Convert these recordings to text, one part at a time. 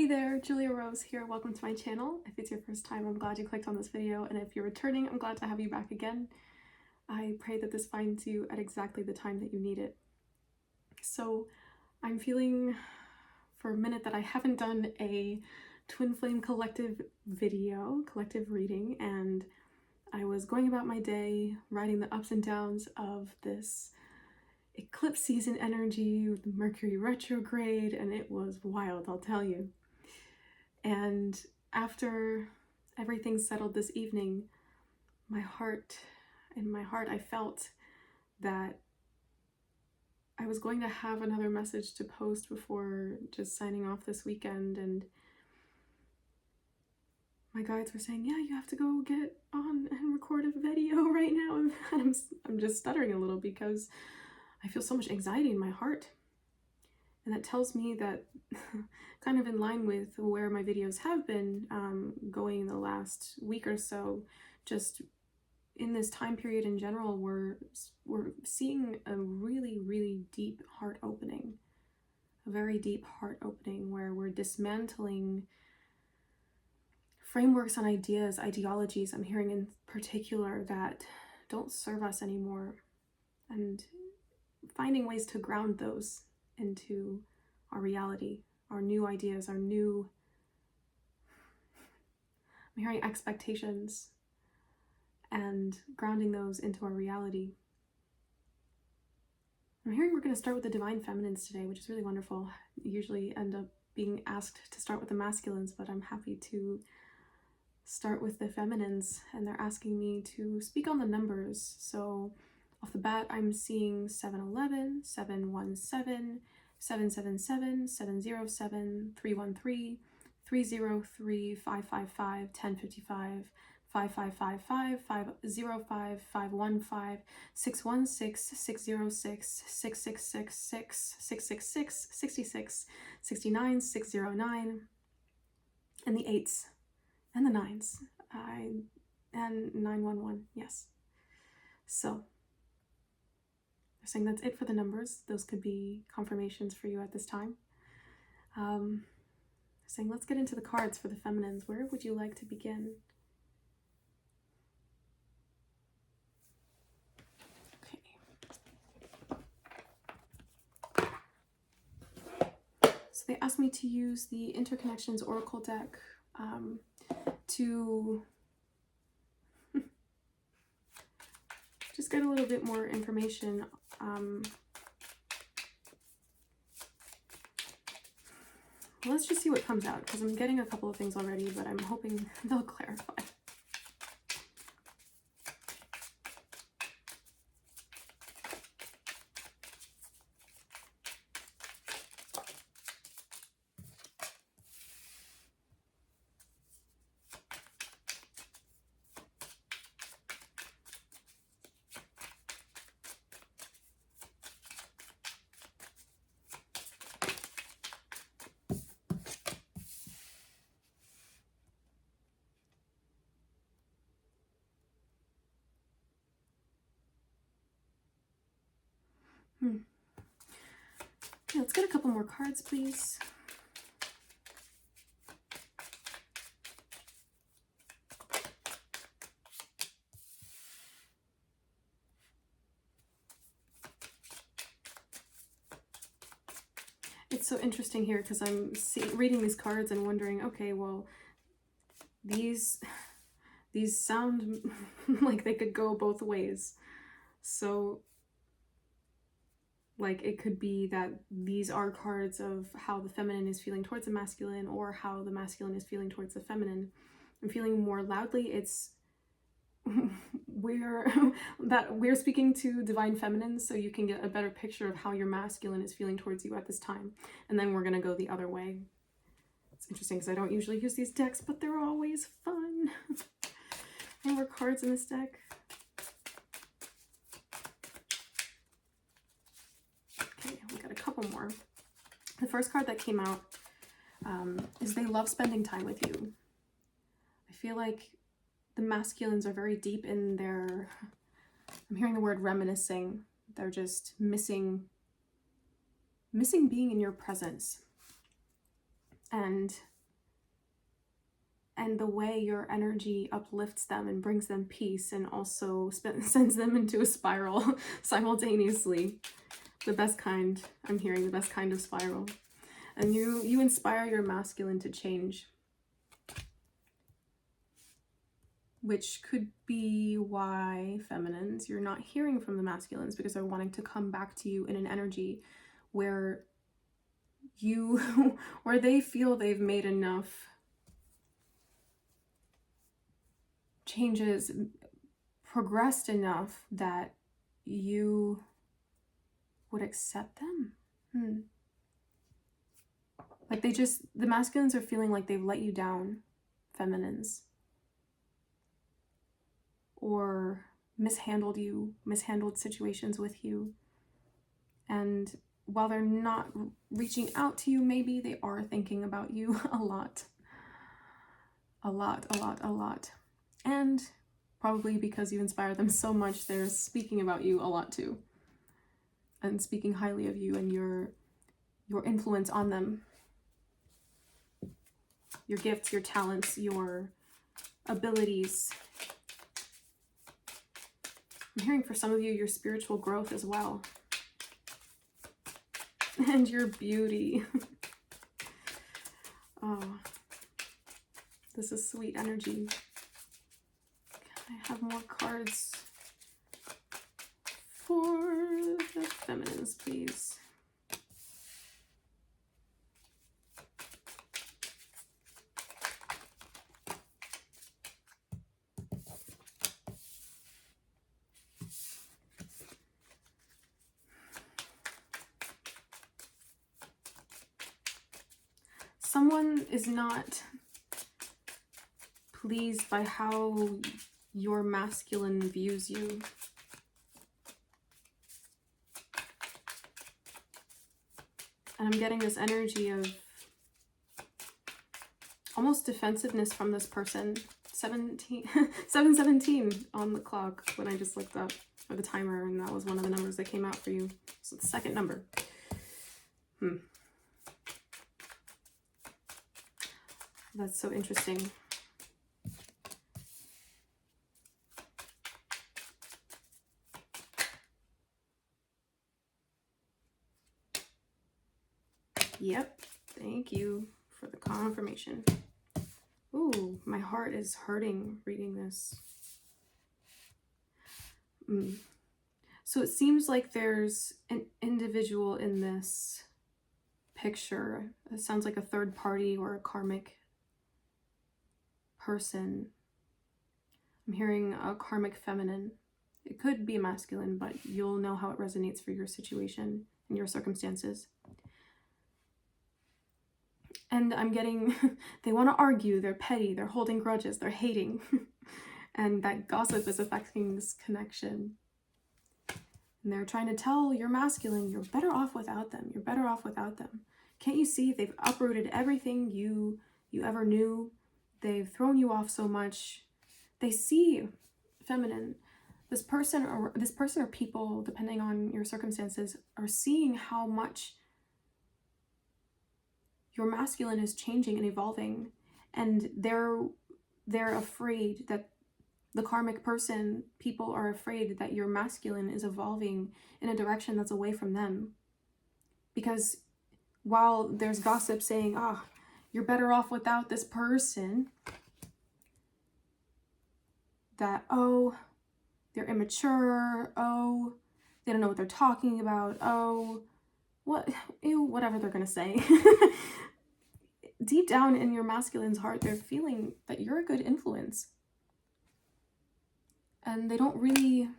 Hey there, Julia Rose here. Welcome to my channel. If it's your first time, I'm glad you clicked on this video, and if you're returning, I'm glad to have you back again. I pray that this finds you at exactly the time that you need it. So I'm feeling for a minute that I haven't done a Twin Flame collective reading, and I was going about my day, writing the ups and downs of this eclipse season energy with Mercury retrograde, and it was wild, I'll tell you. And after everything settled this evening, in my heart I felt that I was going to have another message to post before just signing off this weekend, and my guides were saying, yeah, you have to go get on and record a video right now. And I'm just stuttering a little because I feel so much anxiety in my heart. And that tells me that, kind of in line with where my videos have been going the last week or so, just in this time period in general, we're seeing a really, really deep heart opening. A very deep heart opening where we're dismantling frameworks and ideologies, I'm hearing in particular, that don't serve us anymore, and finding ways to ground those into our reality, our new ideas, I'm hearing expectations, and grounding those into our reality. I'm hearing we're going to start with the Divine Feminines today, which is really wonderful. I usually end up being asked to start with the masculines, but I'm happy to start with the feminines, and they're asking me to speak on the numbers. So off the bat, I'm seeing 711, 717, 777, 707, 313, 303, 555, 1055, 5555, 505, 515, 616, 606, 6666, 666, 66, 69, 609, and the 8s, and the 9s, and 911, yes. So they're saying that's it for the numbers. Those could be confirmations for you at this time. They're saying let's get into the cards for the feminines. Where would you like to begin? Okay. So they asked me to use the Interconnections Oracle deck to just get a little bit more information. Let's just see what comes out, because I'm getting a couple of things already, but I'm hoping they'll clarify. Okay, let's get a couple more cards, please. It's so interesting here because I'm reading these cards and wondering, okay, well, these sound like they could go both ways. So like it could be that these are cards of how the feminine is feeling towards the masculine, or how the masculine is feeling towards the feminine. I'm feeling more loudly it's we're speaking to divine feminine, so you can get a better picture of how your masculine is feeling towards you at this time. And then we're gonna go the other way. It's interesting because I don't usually use these decks, but they're always fun. More cards in this deck. Okay, we got a couple more. The first card that came out is they love spending time with you. I feel like the masculines are very deep in their, I'm hearing the word reminiscing. They're just missing being in your presence. And and the way your energy uplifts them and brings them peace and also sends them into a spiral simultaneously. The best kind, I'm hearing, the best kind of spiral. And you inspire your masculine to change, which could be why, feminines, you're not hearing from the masculines, because they're wanting to come back to you in an energy where where they feel they've made enough changes, progressed enough that you would accept them. Like the masculines are feeling like they've let you down, feminines, or mishandled situations with you. And while they're not reaching out to you, maybe they are thinking about you a lot. And probably because you inspire them so much, they're speaking about you a lot too. And speaking highly of you and your influence on them. Your gifts, your talents, your abilities. I'm hearing for some of you, your spiritual growth as well. And your beauty. Oh, this is sweet energy. Can I have more cards for the feminines, please? Someone is not pleased by how your masculine views you. And I'm getting this energy of almost defensiveness from this person. 717 on the clock when I just looked up for the timer, and that was one of the numbers that came out for you. So the second number. That's so interesting. Yep, thank you for the confirmation. Ooh, my heart is hurting reading this. So it seems like there's an individual in this picture. It sounds like a third party or a karmic person. I'm hearing a karmic feminine. It could be masculine, but you'll know how it resonates for your situation and your circumstances. And I'm getting, they want to argue, they're petty, they're holding grudges, they're hating. And that gossip is affecting this connection. And they're trying to tell your masculine, you're better off without them. You're better off without them. Can't you see they've uprooted everything you ever knew? They've thrown you off so much. They see, feminine, this person or people, depending on your circumstances, are seeing how much your masculine is changing and evolving, and they're afraid that the karmic people are afraid that your masculine is evolving in a direction that's away from them. Because while there's gossip saying, you're better off without this person, that, they're immature, they don't know what they're talking about, whatever they're gonna say. Deep down in your masculine's heart, they're feeling that you're a good influence. And they don't really,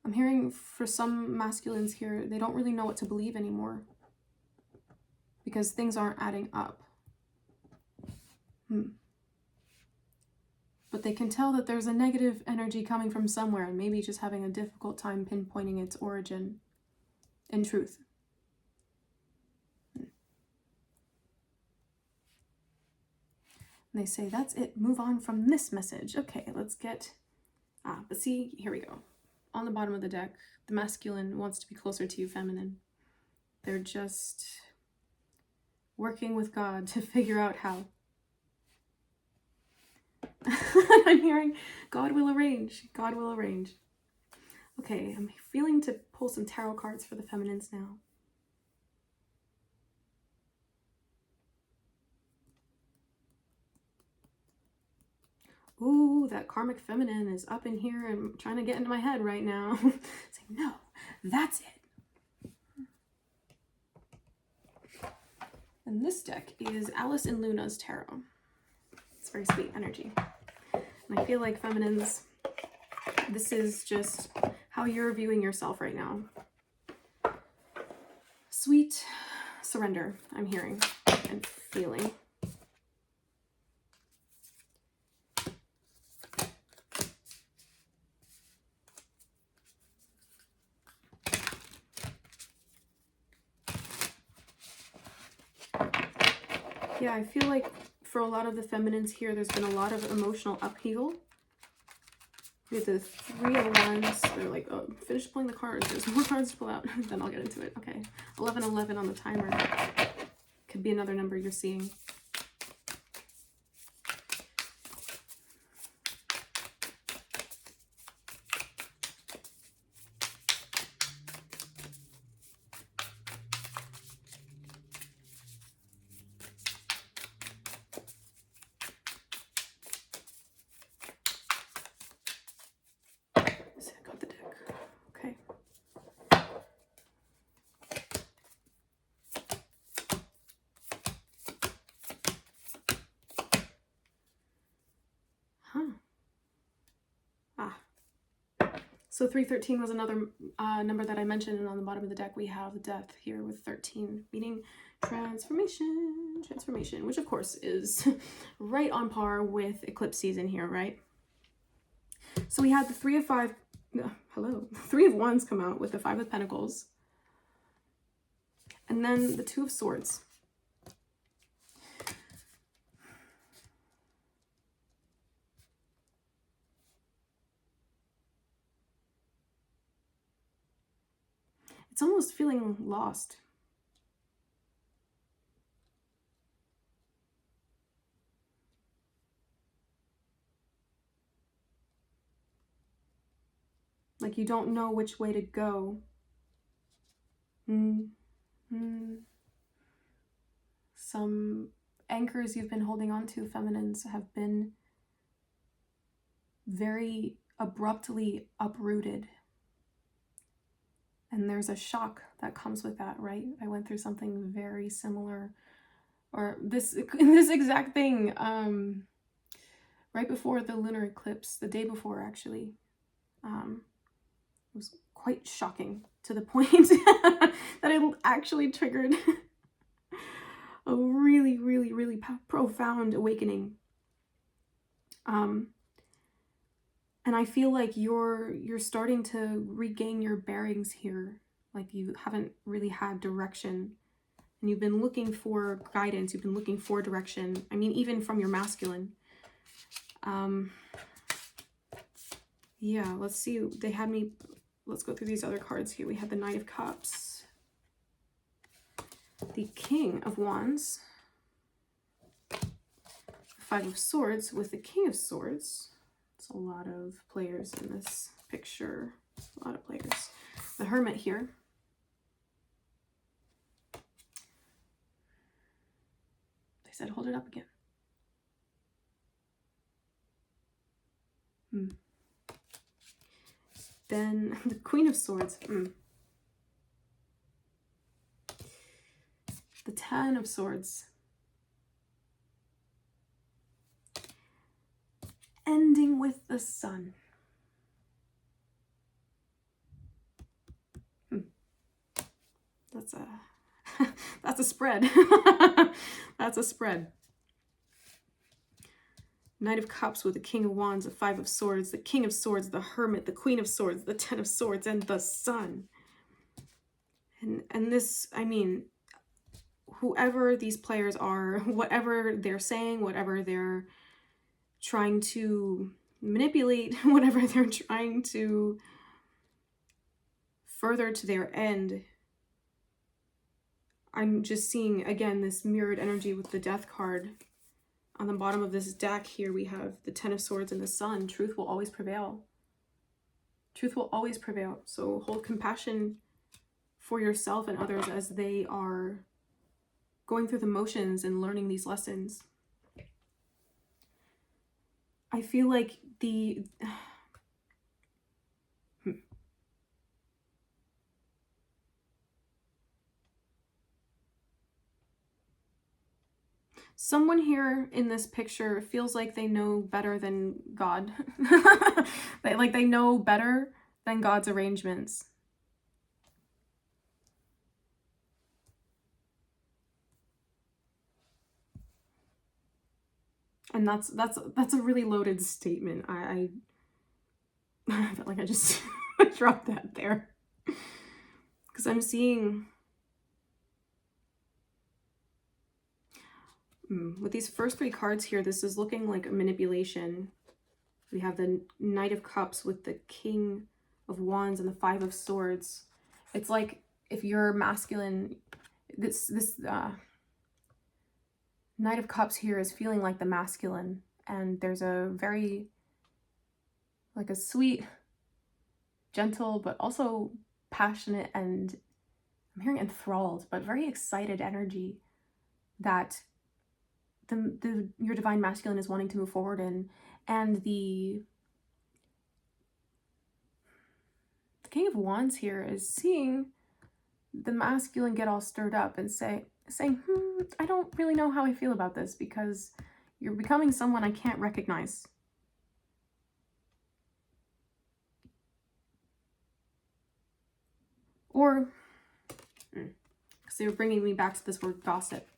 I'm hearing for some masculines here, they don't really know what to believe anymore. Because things aren't adding up. But they can tell that there's a negative energy coming from somewhere, and maybe just having a difficult time pinpointing its origin in truth. And they say, that's it, move on from this message. Okay, let's get, but see, here we go. On the bottom of the deck, the masculine wants to be closer to you, feminine. They're just working with God to figure out how. I'm hearing God will arrange. God will arrange. Okay, I'm feeling to pull some tarot cards for the feminines now. Ooh, that karmic feminine is up in here and trying to get into my head right now. Saying, no, that's it. And this deck is Alice and Luna's tarot. It's very sweet energy. And I feel like feminines, this is just how you're viewing yourself right now. Sweet surrender, I'm hearing and feeling. Yeah, I feel like for a lot of the feminines here, there's been a lot of emotional upheaval. We have the Three of Wands. They're like, oh, finish pulling the cards. There's more cards to pull out. Then I'll get into it. Okay. 1111 on the timer. Could be another number you're seeing. So 313 was another number that I mentioned, and on the bottom of the deck we have death here with 13, meaning transformation, which of course is right on par with eclipse season here, right? So we had the Three of Wands come out with the Five of Pentacles, and then the Two of Swords. It's almost feeling lost. Like you don't know which way to go. Some anchors you've been holding on to, feminines, have been very abruptly uprooted. And there's a shock that comes with that, right? I went through something very similar, or this exact thing, right before the lunar eclipse, the day before actually. It was quite shocking to the point that it actually triggered a really, really, really profound awakening. And I feel like you're starting to regain your bearings here. Like you haven't really had direction, and you've been looking for guidance. You've been looking for direction. I mean, even from your masculine. Yeah, let's see. They had me, let's go through these other cards here. We had the Knight of Cups, the King of Wands, the Five of Swords with the King of Swords. It's a lot of players in this picture. A lot of players. The Hermit here. They said hold it up again. Then the Queen of Swords. The Ten of Swords. Ending with the Sun. That's a spread. That's a spread. Knight of Cups with the King of Wands, the Five of Swords, the King of Swords, the Hermit, the Queen of Swords, the Ten of Swords, and the Sun. And this, I mean, whoever these players are, whatever they're saying, whatever they're trying to manipulate, whatever they're trying to further to their end, I'm just seeing, again, this mirrored energy with the Death card. On the bottom of this deck here, we have the Ten of Swords and the Sun. Truth will always prevail. Truth will always prevail. So hold compassion for yourself and others as they are going through the motions and learning these lessons. I feel like someone here in this picture feels like they know better than God. They know better than God's arrangements. And that's a really loaded statement. I felt like I just dropped that there. Because I'm seeing with these first three cards here, this is looking like a manipulation. We have the Knight of Cups with the King of Wands and the Five of Swords. It's like if you're masculine, this Knight of Cups here is feeling like the masculine, and there's a very, like a sweet, gentle, but also passionate, and I'm hearing enthralled, but very excited energy that your divine masculine is wanting to move forward in. And the King of Wands here is seeing the masculine get all stirred up and saying, I don't really know how I feel about this, because you're becoming someone I can't recognize. Or, because they were bringing me back to this word gossip.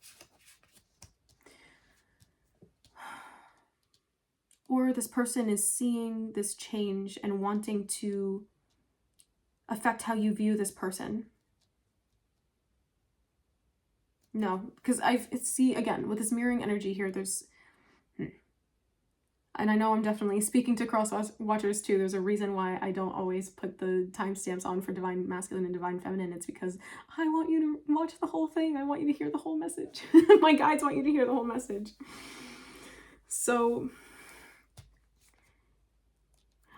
Or this person is seeing this change and wanting to affect how you view this person. No, because see, again, with this mirroring energy here, there's, and I know I'm definitely speaking to cross watchers too. There's a reason why I don't always put the timestamps on for divine masculine and divine feminine. It's because I want you to watch the whole thing. I want you to hear the whole message. My guides want you to hear the whole message. So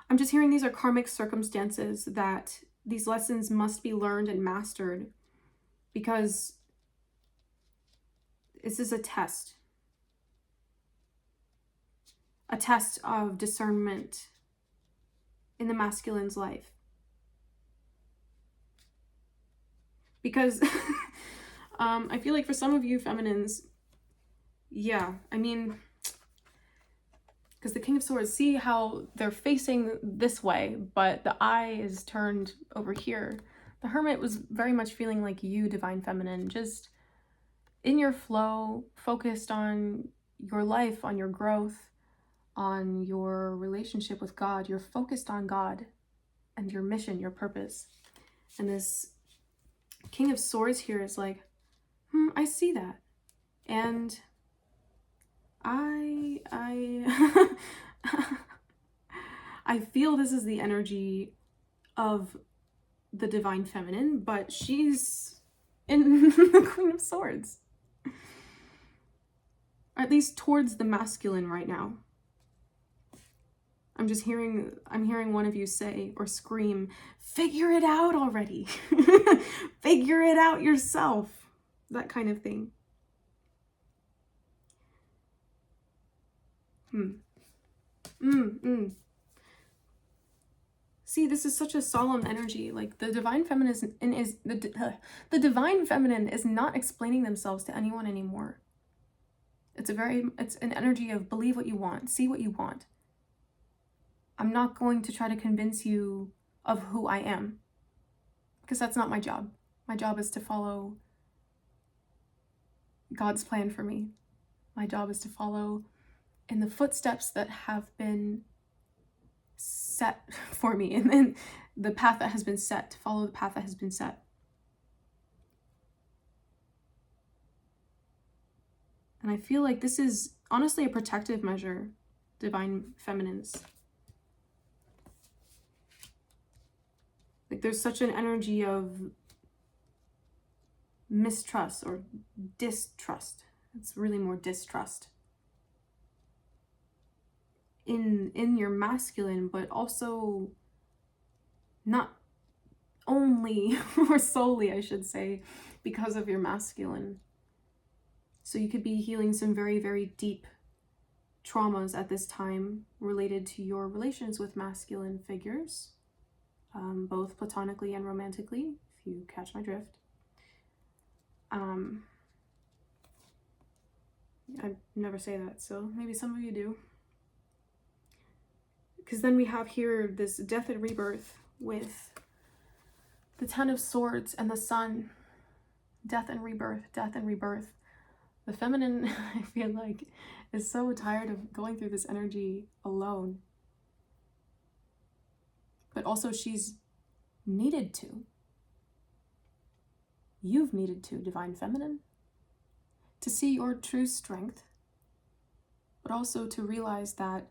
I'm just hearing these are karmic circumstances, that these lessons must be learned and mastered, because this is a test of discernment in the masculine's life. Because I feel like for some of you feminines, yeah, I mean, because the King of Swords, see how they're facing this way, but the eye is turned over here. The Hermit was very much feeling like you, divine feminine, just in your flow, focused on your life, on your growth, on your relationship with God. You're focused on God and your mission, your purpose. And this King of Swords here is like, I see that. And I feel this is the energy of the divine feminine, but she's in the Queen of Swords. Or at least towards the masculine right now. I'm hearing one of you say or scream, figure it out already. Figure it out yourself. That kind of thing. See, this is such a solemn energy. Like the divine feminine the divine feminine is not explaining themselves to anyone anymore. It's an energy of believe what you want, see what you want. I'm not going to try to convince you of who I am, because that's not my job. My job is to follow God's plan for me. My job is to follow in the footsteps that have been set for me, and then the path that has been set, to follow the path that has been set. And I feel like this is honestly a protective measure, divine feminines. Like there's such an energy of mistrust or distrust. It's really more distrust in your masculine, but also not only or solely, I should say, because of your masculine. So you could be healing some very, very deep traumas at this time related to your relations with masculine figures, both platonically and romantically, if you catch my drift. I never say that, so maybe some of you do. Because then we have here this death and rebirth with the Ten of Swords and the Sun. Death and rebirth, death and rebirth. The feminine, I feel like, is so tired of going through this energy alone. But also she's needed to. You've needed to, Divine Feminine, to see your true strength, but also to realize that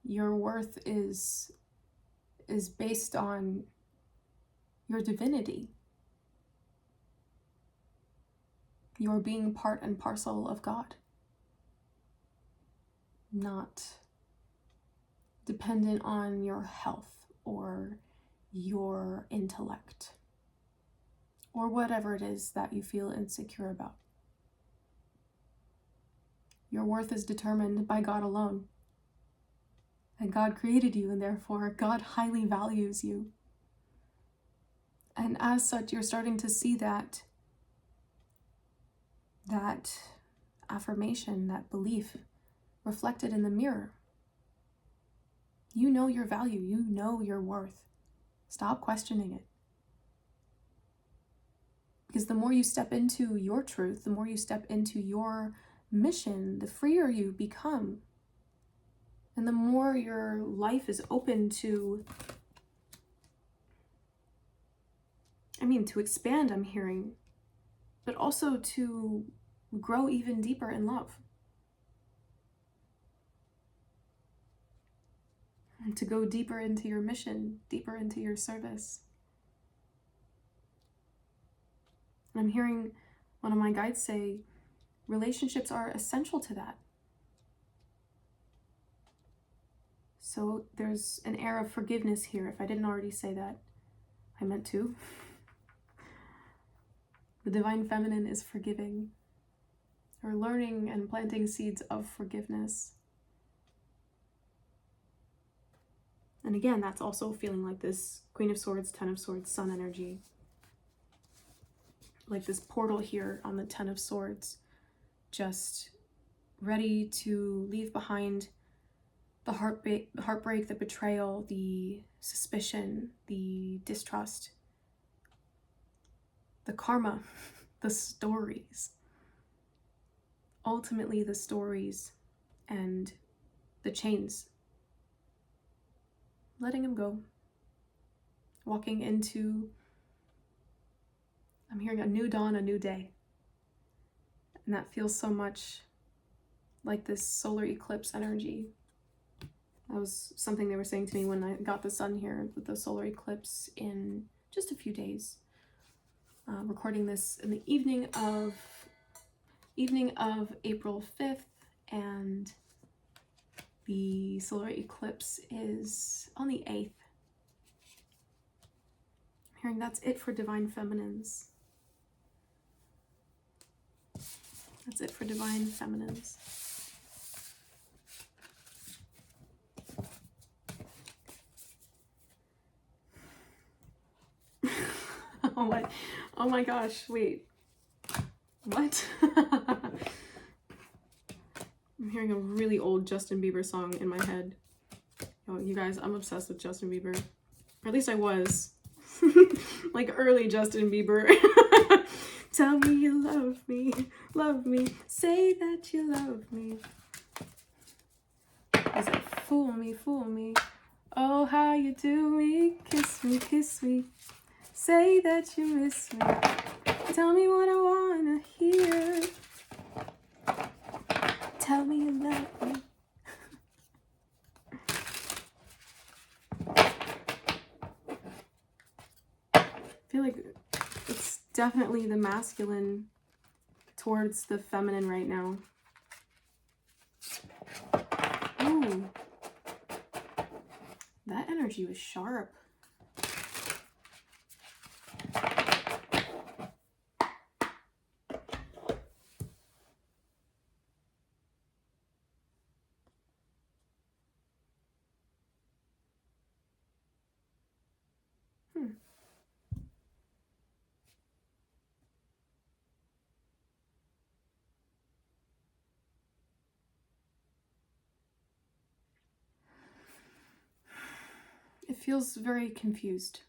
your worth is based on your divinity. You're being part and parcel of God, not dependent on your health or your intellect or whatever it is that you feel insecure about. Your worth is determined by God alone. And God created you, and therefore God highly values you. And as such, you're starting to see that affirmation, that belief reflected in the mirror. You know your value, you know your worth. Stop questioning it. Because the more you step into your truth, the more you step into your mission, the freer you become. And the more your life is open to expand, I'm hearing, but also to grow even deeper in love. And to go deeper into your mission, deeper into your service. And I'm hearing one of my guides say, relationships are essential to that. So there's an air of forgiveness here. If I didn't already say that, I meant to. The Divine Feminine is forgiving, or learning and planting seeds of forgiveness. And again, that's also feeling like this Queen of Swords, Ten of Swords, Sun energy. Like this portal here on the Ten of Swords, just ready to leave behind the heartbreak, the betrayal, the suspicion, the distrust, the karma, the stories. Ultimately, the stories and the chains. Letting them go. Walking into, I'm hearing a new dawn, a new day. And that feels so much like this solar eclipse energy. That was something they were saying to me when I got the sun here with the solar eclipse in just a few days. Recording this in the evening of April 5th, and the solar eclipse is on the 8th. I'm hearing that's it for Divine Feminines. That's it for Divine Feminines. Oh my gosh, wait. What? I'm hearing a really old Justin Bieber song in my head. Oh, you guys, I'm obsessed with Justin Bieber. Or at least I was. Like early Justin Bieber. Tell me you love me, say that you love me. Is it fool me? Oh, how you do me, kiss me, say that you miss me. Tell me what I wanna hear. Tell me you love me. feel like it's definitely the masculine towards the feminine right now. Ooh. That energy was sharp. It feels very confused,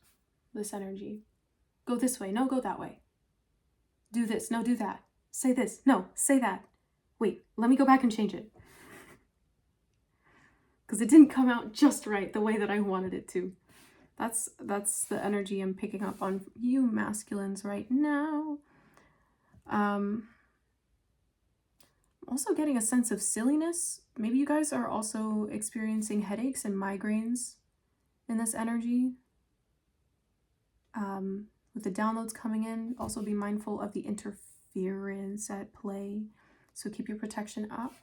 this energy. Go this way. No, go that way. Do this. No, do that. Say this. No, say that. Wait, let me go back and change it. Because it didn't come out just right the way that I wanted it to. That's the energy I'm picking up on you masculines right now. Also getting a sense of silliness. Maybe you guys are also experiencing headaches and migraines in this energy. With the downloads coming in, also be mindful of the interference at play. So keep your protection up.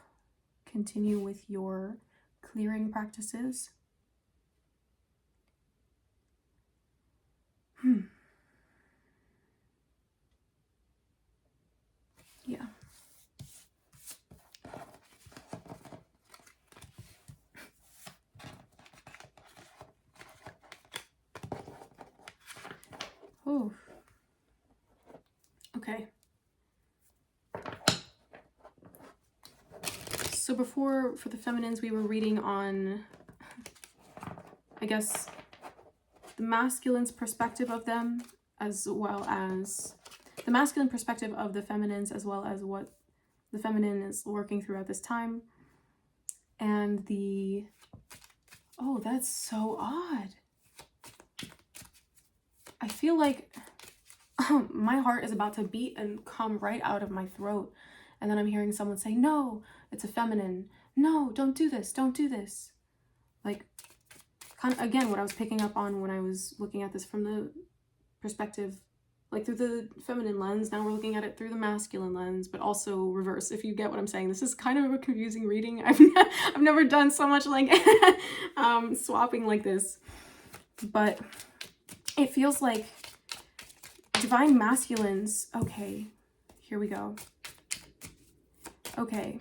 Continue with your clearing practices. Yeah. Oh. Okay. So before, for the feminines, we were reading on, I guess, the masculine's perspective of them, as well as the masculine perspective of the feminines, as well as what the feminine is working throughout this time. And the, oh, that's so odd. I feel like my heart is about to beat and come right out of my throat. And then I'm hearing someone say, no, it's a feminine. No, don't do this. Don't do this. Like, kind of, again, what I was picking up on when I was looking at this from the perspective, like through the feminine lens. Now we're looking at it through the masculine lens, but also reverse, if you get what I'm saying. This is kind of a confusing reading. I've never done so much like swapping like this. But it feels like divine masculines. Okay, here we go. Okay.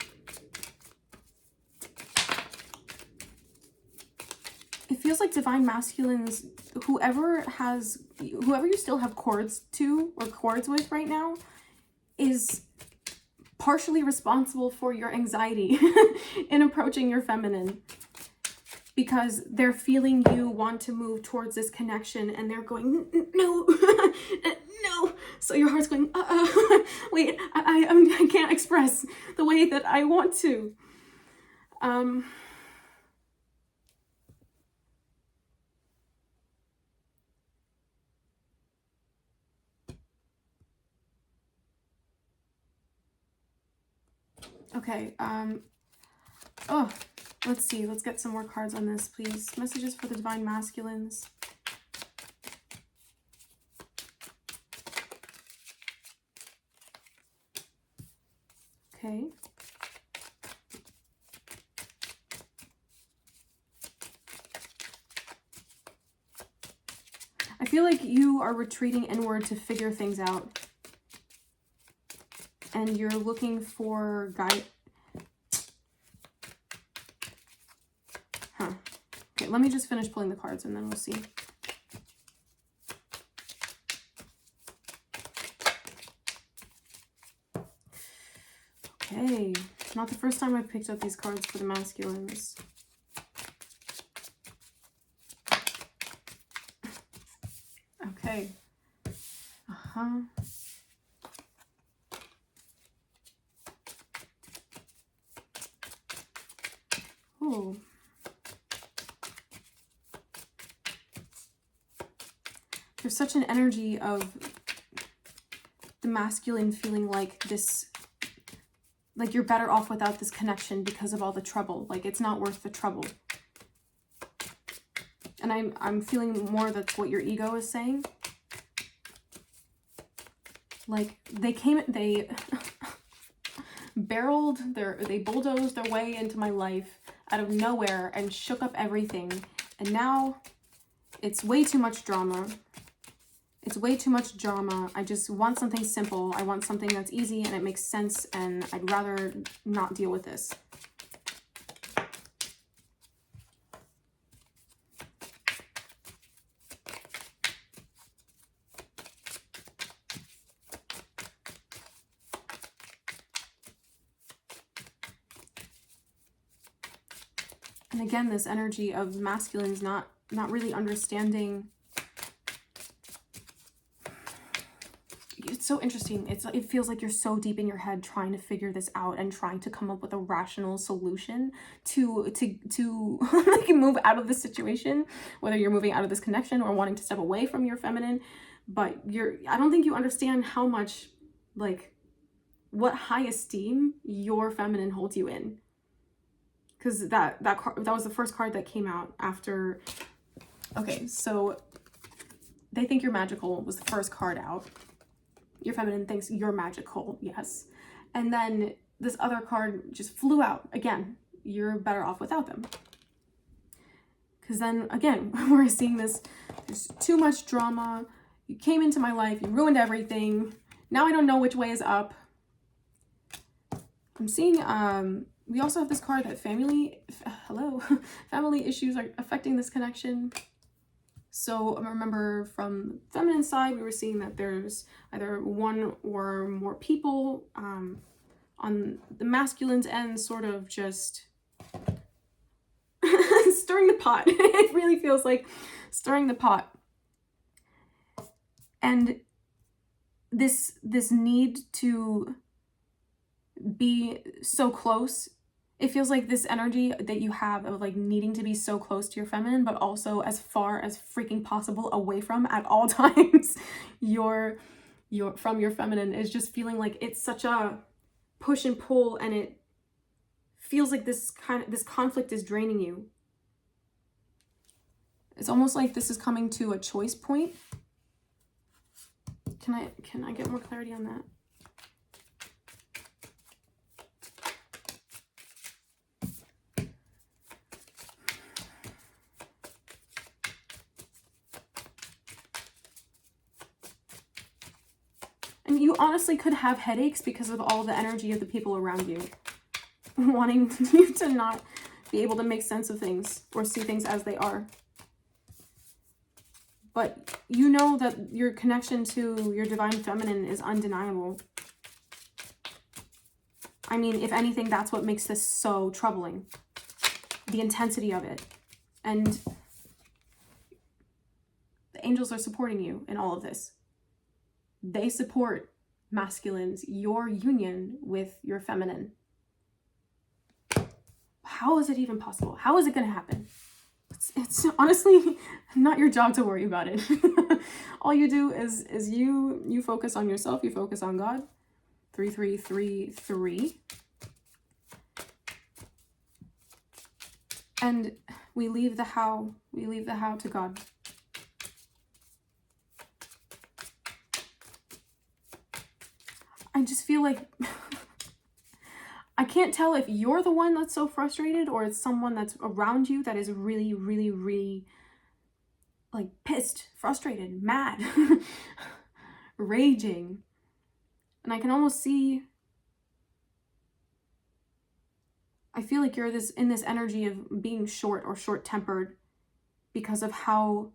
It feels like divine masculines, whoever you still have cords to or cords with right now, is partially responsible for your anxiety in approaching your feminine. Because they're feeling you want to move towards this connection and they're going, no, no. So your heart's going, wait, I can't express the way that I want to. Okay, oh, let's see. Let's get some more cards on this, please. Messages for the divine masculines. Okay. I feel like you are retreating inward to figure things out. And you're looking for guide. Huh. Okay, let me just finish pulling the cards and then we'll see. Okay, not the first time I've picked up these cards for the masculines. Okay. Oh. There's such an energy of the masculine feeling like this, like you're better off without this connection because of all the trouble. Like it's not worth the trouble. And I'm feeling more that's what your ego is saying. Like, they they bulldozed their way into my life out of nowhere and shook up everything. And now it's way too much drama. It's way too much drama. I just want something simple. I want something that's easy and it makes sense, and I'd rather not deal with this. And again, this energy of masculines not really understanding. It's so interesting. It feels like you're so deep in your head trying to figure this out and trying to come up with a rational solution to like move out of this situation, whether you're moving out of this connection or wanting to step away from your feminine. But I don't think you understand how much, like, what high esteem your feminine holds you in. Because that was the first card that came out after. Okay, so they think you're magical was the first card out. Your feminine thinks you're magical, yes. And then this other card just flew out. Again, you're better off without them. Because then, again, we're seeing this, there's too much drama. You came into my life, you ruined everything. Now I don't know which way is up. I'm seeing, we also have this card that family issues are affecting this connection. So remember, from feminine side, we were seeing that there's either one or more people. On the masculine's end, sort of just stirring the pot. It really feels like stirring the pot. And this need to be so close, it feels like this energy that you have of like needing to be so close to your feminine, but also as far as freaking possible away from at all times from your feminine, is just feeling like it's such a push and pull, and it feels like this conflict is draining you. It's almost like this is coming to a choice point. Can I get more clarity on that? And you honestly could have headaches because of all the energy of the people around you, wanting you to not be able to make sense of things or see things as they are. But you know that your connection to your divine feminine is undeniable. I mean, if anything, that's what makes this so troubling. The intensity of it. And the angels are supporting you in all of this. They support masculines, your union with your feminine. How is it even possible? How is it going to happen? It's honestly not your job to worry about it. All you do is you focus on yourself, you focus on God. 3333. And we leave the how to God. I just feel like I can't tell if you're the one that's so frustrated or it's someone that's around you that is really, really, really like pissed, frustrated, mad, raging. And I can almost see, I feel like you're in this energy of being short or short-tempered because of how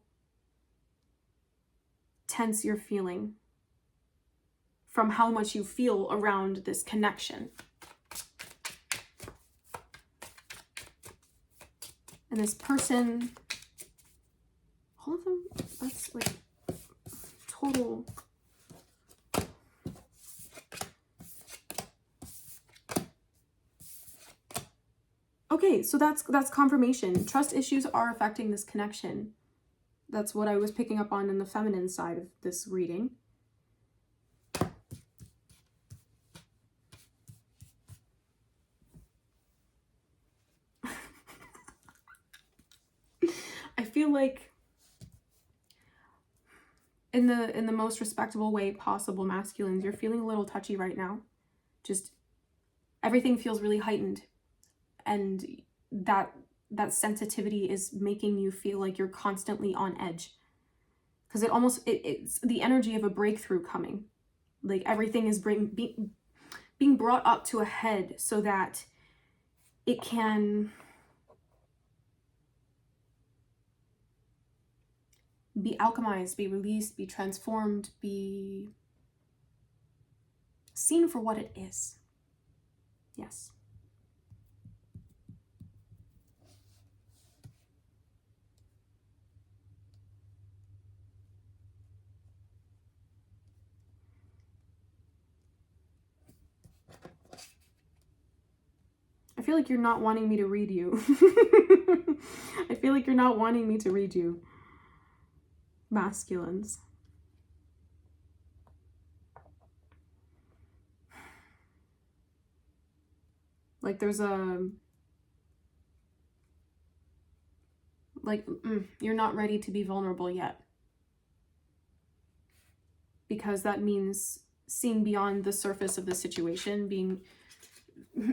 tense you're feeling from how much you feel around this connection. And this person, all of them, that's like total. Okay, so that's confirmation. Trust issues are affecting this connection. That's what I was picking up on in the feminine side of this reading. I feel like in the most respectable way possible, masculines, you're feeling a little touchy right now. Just everything feels really heightened, and that sensitivity is making you feel like you're constantly on edge, because it's the energy of a breakthrough coming. Like everything is being brought up to a head so that it can be alchemized, be released, be transformed, be seen for what it is. Yes. I feel like you're not wanting me to read you. I feel like you're not wanting me to read you, masculines. Like there's a, like, you're not ready to be vulnerable yet. Because that means seeing beyond the surface of the situation,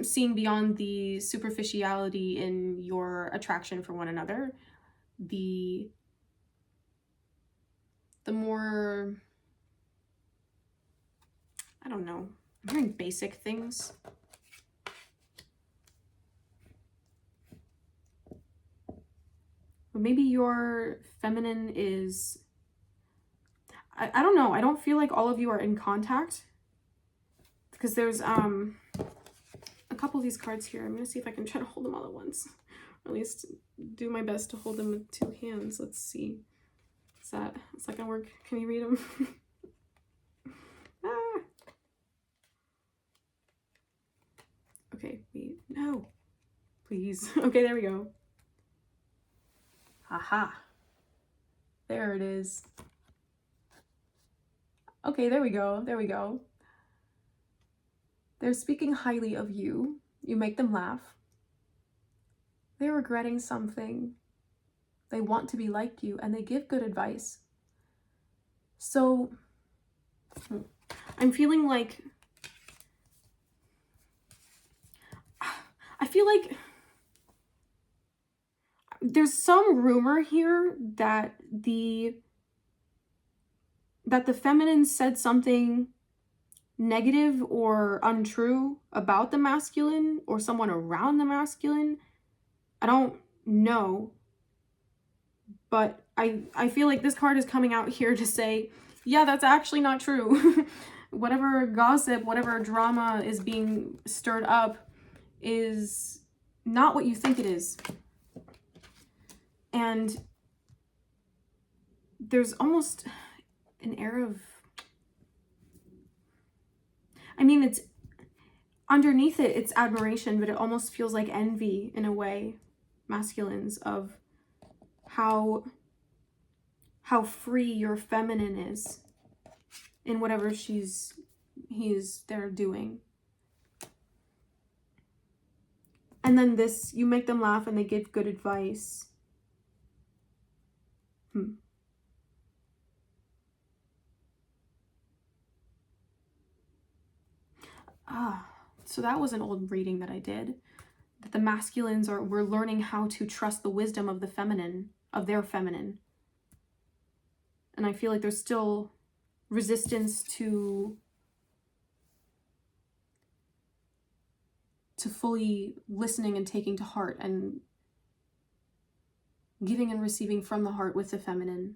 seeing beyond the superficiality in your attraction for one another, the more, I don't know, I'm hearing basic things. But maybe your feminine is, I don't know, I don't feel like all of you are in contact, because there's a couple of these cards here. I'm gonna see if I can try to hold them all at once, or at least do my best to hold them with two hands. Let's see. Is that gonna work? Can you read them? Ah. Okay, wait, no, please. Okay, there we go. Aha, there it is. Okay, there we go, there we go. They're speaking highly of you. You make them laugh. They're regretting something. They want to be like you, and they give good advice. So I'm feeling like, I feel like there's some rumor here that the feminine said something negative or untrue about the masculine or someone around the masculine. I don't know, but I feel like this card is coming out here to say, yeah, that's actually not true. Whatever gossip, whatever drama is being stirred up is not what you think it is. And there's almost an air of, I mean, it's underneath it, it's admiration, but it almost feels like envy in a way, masculines, of how free your feminine is in whatever they're doing. And then this, you make them laugh and they give good advice. So that was an old reading that I did. That the masculines we're learning how to trust the wisdom of the feminine, of their feminine. And I feel like there's still resistance to fully listening and taking to heart and giving and receiving from the heart with the feminine.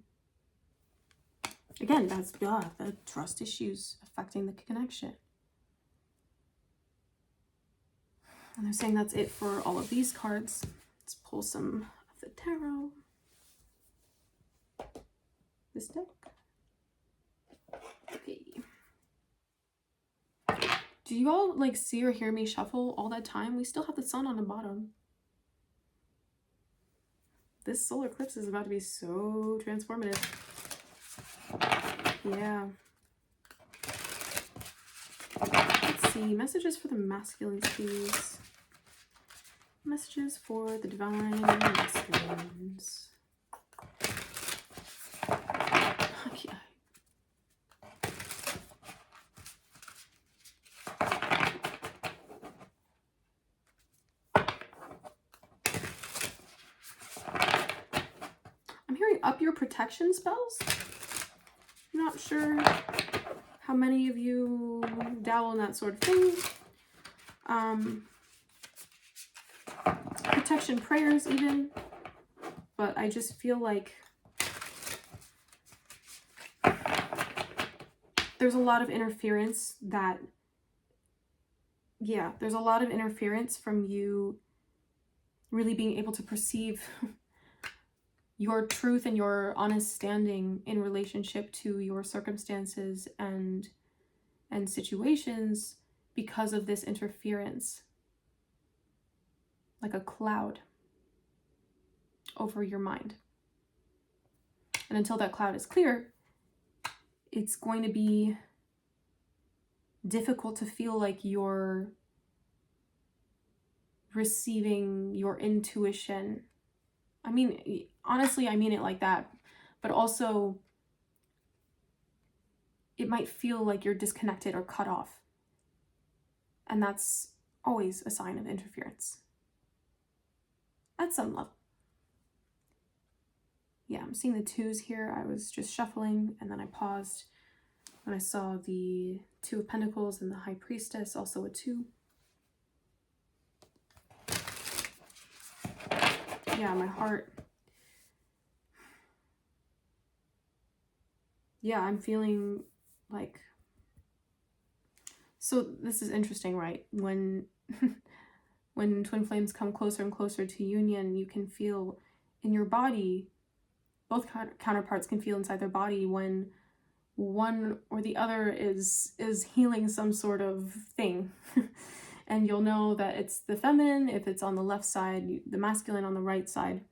Again, that's the trust issues affecting the connection. And they're saying that's it for all of these cards. Let's pull some of the tarot. This deck. Okay. Do you all like see or hear me shuffle all that time? We still have the sun on the bottom. This solar eclipse is about to be so transformative. Yeah. Let's see. Messages for the masculines, please. Messages for the divine masculines. Okay. up your protection spells. I'm not sure how many of you dabble in that sort of thing. Protection prayers even. But I just feel like there's a lot of interference that, yeah, there's a lot of interference from you really being able to perceive your truth and your honest standing in relationship to your circumstances and situations because of this interference, like a cloud over your mind. And until that cloud is clear, it's going to be difficult to feel like you're receiving your intuition. I mean, honestly, I mean it like that, but also it might feel like you're disconnected or cut off. And that's always a sign of interference at some level. Yeah, I'm seeing the 2s here. I was just shuffling and then I paused when I saw the 2 of Pentacles and the High Priestess, also a 2. Yeah, my heart. Yeah, I'm feeling like, so this is interesting, right? When when twin flames come closer and closer to union, you can feel in your body, both counterparts can feel inside their body when one or the other is healing some sort of thing. And you'll know that it's the feminine if it's on the left side, the masculine on the right side.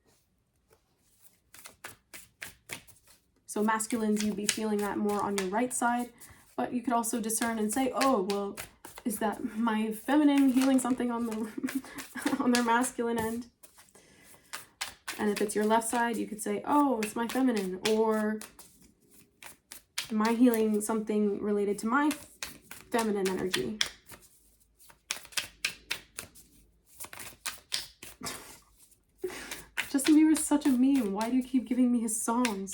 So masculines, you'd be feeling that more on your right side, but you could also discern and say, oh, well, is that my feminine healing something on the on their masculine end? And if it's your left side, you could say, oh, it's my feminine, or am I healing something related to my feminine energy? Justin Bieber's such a meme. Why do you keep giving me his songs?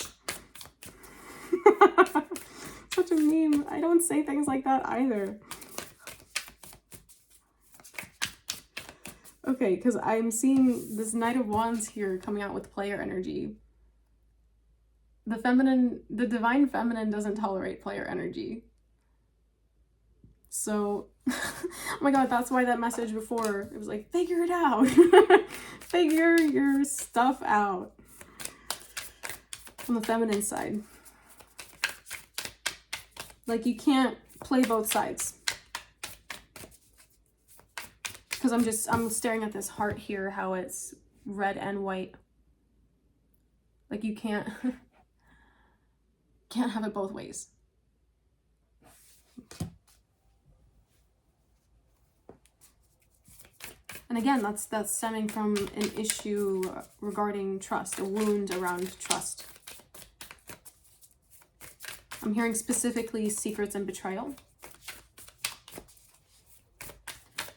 Such a meme. I don't say things like that either. Okay, because I'm seeing this Knight of Wands here coming out with player energy. The feminine, the divine feminine doesn't tolerate player energy. So, oh my god, that's why that message before, it was like, figure it out. Figure your stuff out. On the feminine side. Like, you can't play both sides. Because I'm staring at this heart here, how it's red and white. Like, you can't have it both ways. And again, that's stemming from an issue regarding trust, a wound around trust. I'm hearing specifically secrets and betrayal.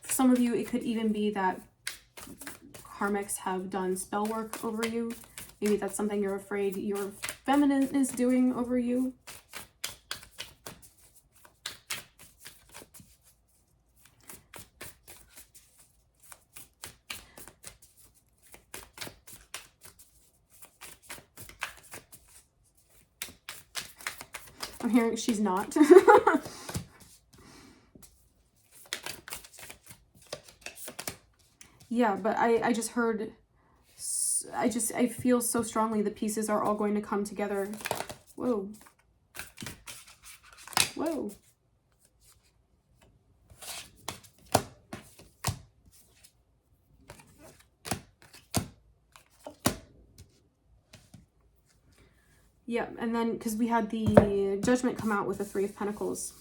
For some of you, it could even be that karmics have done spell work over you. Maybe that's something you're afraid your feminine is doing over you. I'm hearing she's not. Yeah, but I just heard, I feel so strongly the pieces are all going to come together. Whoa. Whoa. Yeah, and then, because we had the Judgment come out with the 3 of Pentacles.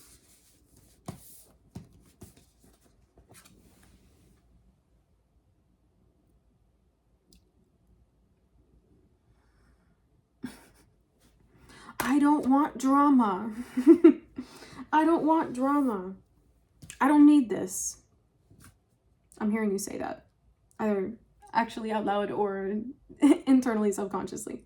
I don't want drama. I don't want drama. I don't need this. I'm hearing you say that. Either actually out loud or internally subconsciously.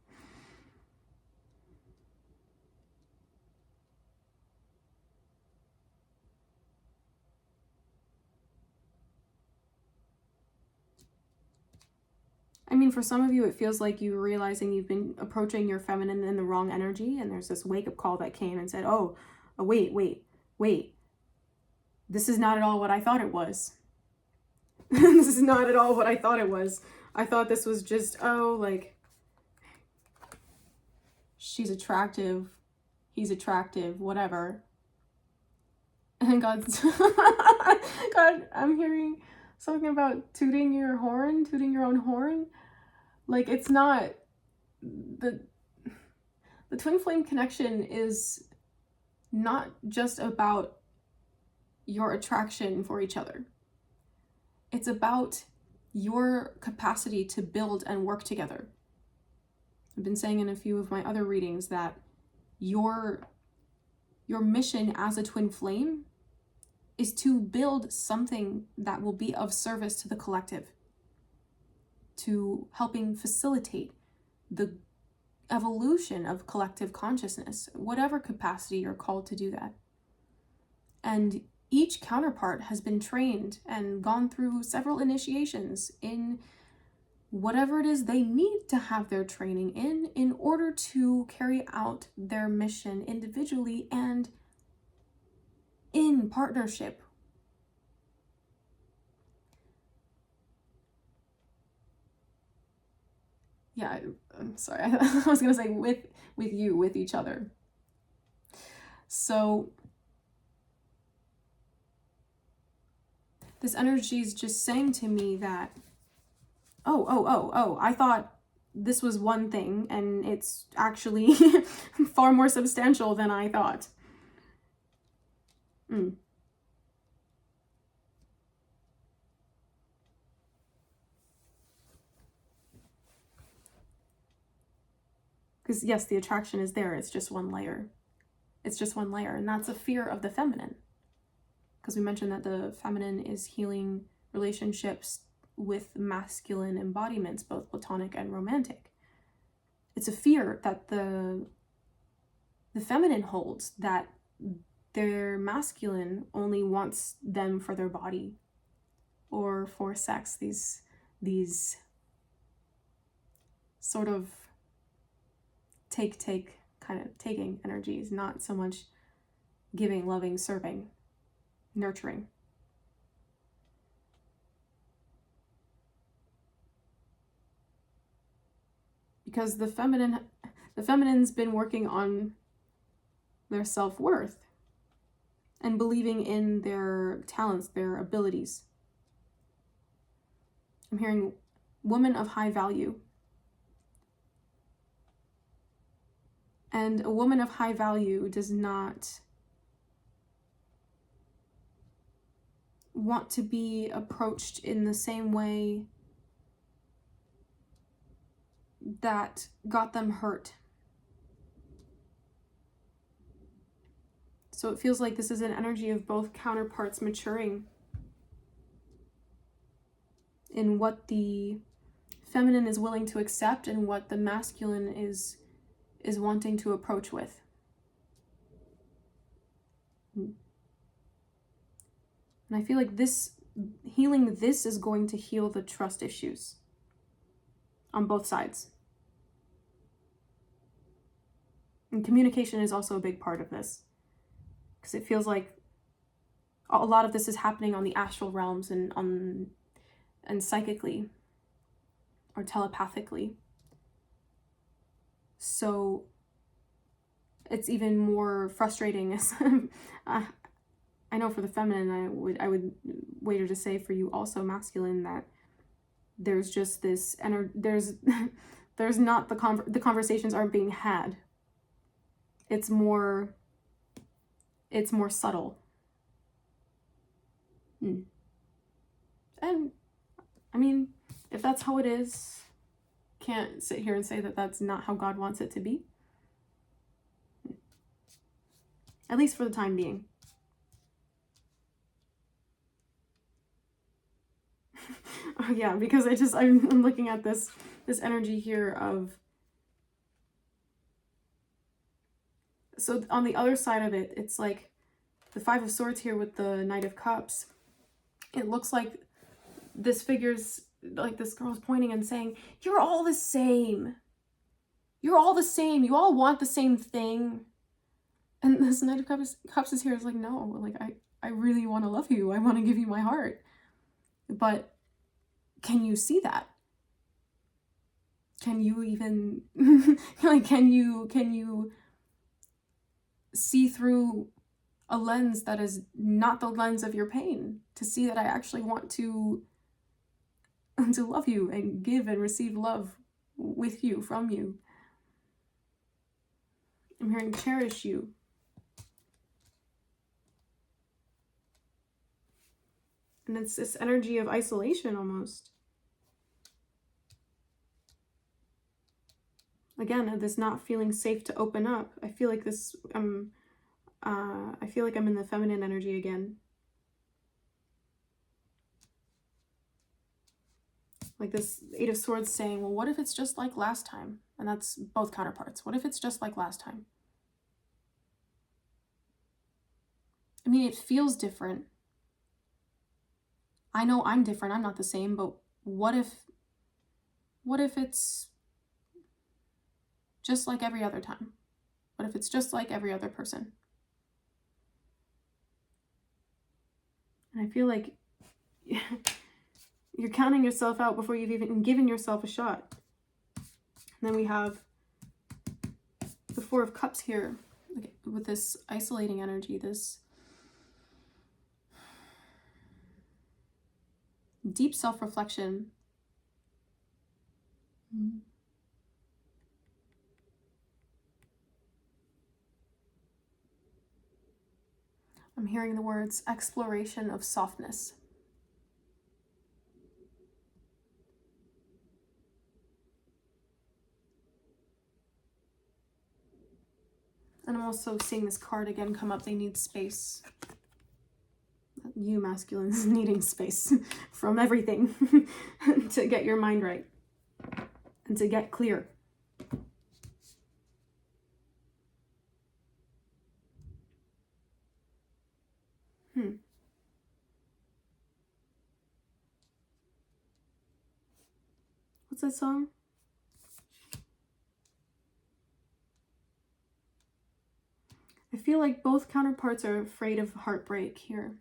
mean, for some of you, it feels like you're realizing you've been approaching your feminine in the wrong energy, and there's this wake-up call that came and said, oh, wait. This is not at all what I thought it was. This is not at all what I thought it was. I thought this was just, oh, like, she's attractive, he's attractive, whatever. And God's, God, I'm hearing something about tooting your own horn. Like, it's not, the twin flame connection is not just about your attraction for each other. It's about your capacity to build and work together. I've been saying in a few of my other readings that your mission as a twin flame is to build something that will be of service to the collective, to helping facilitate the evolution of collective consciousness, whatever capacity you're called to do that. And each counterpart has been trained and gone through several initiations in whatever it is they need to have their training in order to carry out their mission individually and in partnership. Yeah, I'm sorry. I was going to say with each other. So this energy is just saying to me that, I thought this was one thing, and it's actually far more substantial than I thought. Because yes, the attraction is there. It's just one layer. It's just one layer. And that's a fear of the feminine. Because we mentioned that the feminine is healing relationships with masculine embodiments, both platonic and romantic. It's a fear that the feminine holds, that their masculine only wants them for their body or for sex. These sort of take kind of taking energies, not so much giving, loving, serving, nurturing. Because the feminine's been working on their self-worth and believing in their talents, their abilities. I'm hearing woman of high value. And a woman of high value does not want to be approached in the same way that got them hurt. So it feels like this is an energy of both counterparts maturing in what the feminine is willing to accept and what the masculine is wanting to approach with. And I feel like healing this is going to heal the trust issues on both sides. And communication is also a big part of this, because it feels like a lot of this is happening on the astral realms and psychically or telepathically. So it's even more frustrating. I know for the feminine, I would wager to say for you also masculine, that there's just this there's not the conversations aren't being had. It's more subtle. And I mean, if that's how it is, can't sit here and say that that's not how God wants it to be. At least for the time being. Oh yeah, because I'm looking at this energy here of, so on the other side of it, it's like the Five of Swords here with the Knight of Cups. It looks like this figure's like this girl was pointing and saying, you're all the same. You're all the same. You all want the same thing. And this Knight of Cups is here. It's like, no, like, I really want to love you. I want to give you my heart. But can you see that? Can you even, like, can you see through a lens that is not the lens of your pain, to see that I actually want to love you and give and receive love with you, from you. I'm hearing cherish you. And it's this energy of isolation almost. Again, this not feeling safe to open up. I feel like this, I feel like I'm in the feminine energy again. Like this Eight of Swords saying, well, what if it's just like last time? And that's both counterparts. What if it's just like last time? I mean, it feels different. I know I'm different. I'm not the same, but what if it's just like every other time? What if it's just like every other person? And I feel like you're counting yourself out before you've even given yourself a shot. And then we have the Four of Cups here, with this isolating energy, this deep self-reflection. I'm hearing the words exploration of softness. And I'm also seeing this card again come up. They need space. You masculines needing space from everything to get your mind right and to get clear. What's that song? I feel like both counterparts are afraid of heartbreak here.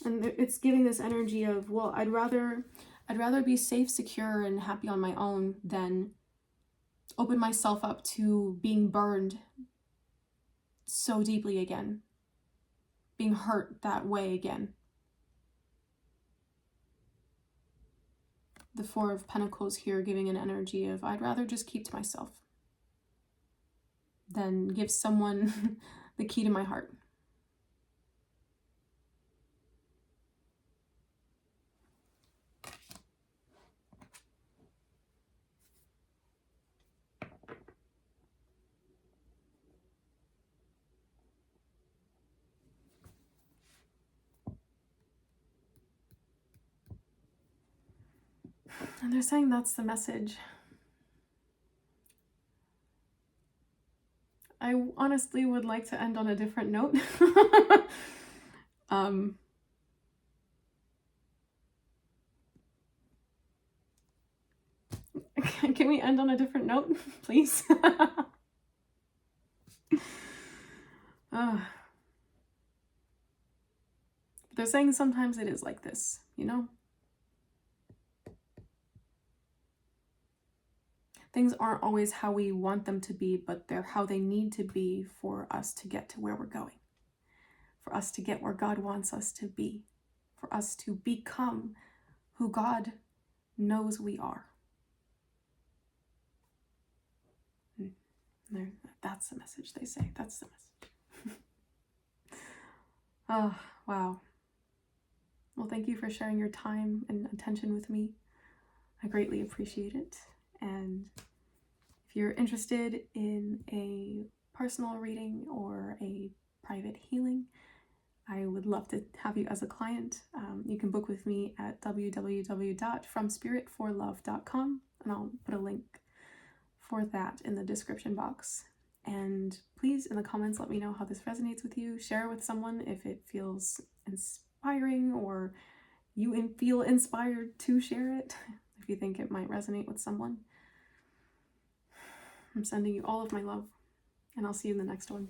And it's giving this energy of, well, I'd rather be safe, secure, and happy on my own than open myself up to being burned so deeply again, being hurt that way again. The Four of Pentacles here giving an energy of, I'd rather just keep to myself than give someone the key to my heart. And they're saying that's the message. I honestly would like to end on a different note. Can we end on a different note, please? They're saying sometimes it is like this, you know? Things aren't always how we want them to be, but they're how they need to be for us to get to where we're going. For us to get where God wants us to be. For us to become who God knows we are. That's the message they say. That's the message. Oh, wow. Well, thank you for sharing your time and attention with me. I greatly appreciate it. And if you're interested in a personal reading or a private healing, I would love to have you as a client. You can book with me at www.fromspiritforlove.com, and I'll put a link for that in the description box. And please, in the comments, let me know how this resonates with you. Share it with someone if it feels inspiring, or you feel inspired to share it, if you think it might resonate with someone. I'm sending you all of my love, and I'll see you in the next one.